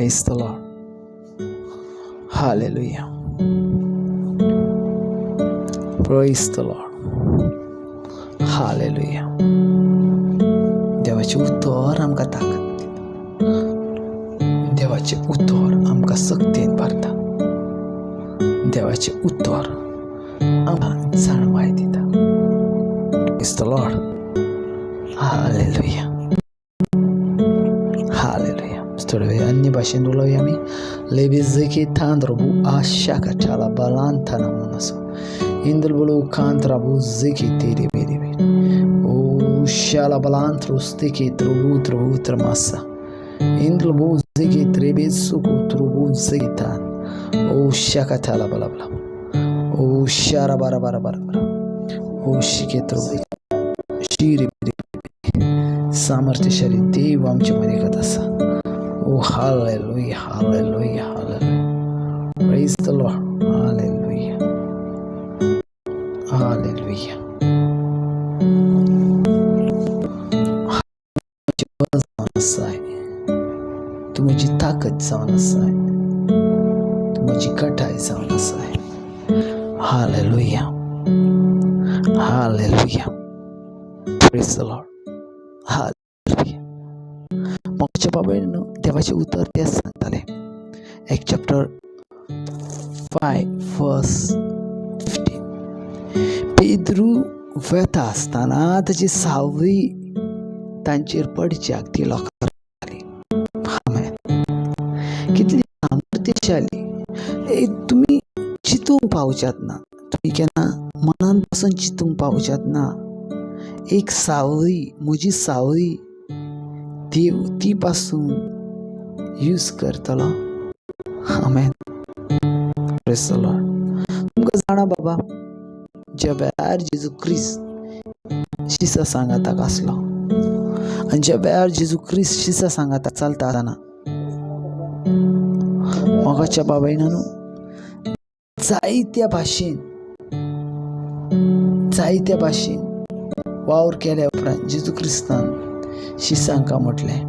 Praise the Lord. Hallelujah. Praise the Lord. Hallelujah. देवाचे उतर आमका ताकद दिता. देवाचे उतर आमका शक्तीन भरता. देवाचे उतर आमकां जाणवाय दिता. Praise the Lord. Hallelujah. Hallelujah. थोड्या वेळ अन्य भाषेन उलोवया आमी. लेबिझकी थांद्रबू आशा कचाला बालांथाना मनसो Indal बulu kantrabu ziki tiri biri biri o shala balantro stiki trubu tramassa indal bu ziki tribi suku trubu zikitan o shakatala balabla o shara bara bara bara bara o shike trubu shiri biri samartyशाली देव आमच्या मध्ये करत असा. Oh hallelujah, hallelujah, hallelujah. Praise the Lord. Hallelujah. Hallelujah. तू माझी ताकद जाऊन असाय. तू माझी कटाई जाऊन असाय. Hallelujah. Hallelujah. Praise the Lord. Hallelujah. मागच्या बाबतीनं देवाचे उतर तेच सांगताले. एक चॅप्टर 5 verse 15. पेद्रू व्यथा असताना त्याची सावळी तांचेर पडच्याक ती लोकांक जाली. कितली सामर्थ्यशाली. तुम्ही चिंतूंक पावच्यात ना. तुम्ही केन्ना मनान पासून चिंतूंक पावच्यात ना. एक सावळी म्हजी सावळी देव ती पासून यूज करतलो. आमेन. Praise the lord. तुमकां जाणा बाबा ज्या वेळार जेजू क्रिस्त शिसा सांगाताक आसलो आनी ज्या वेळार जेजू क्रिस्त शिसा सांगाताक चलता आसतना मोगाच्या बाबायनानू जायत्या भाशेन वावर केल्या उपरांत जेजू क्रिस्तान शिसांका म्हटलें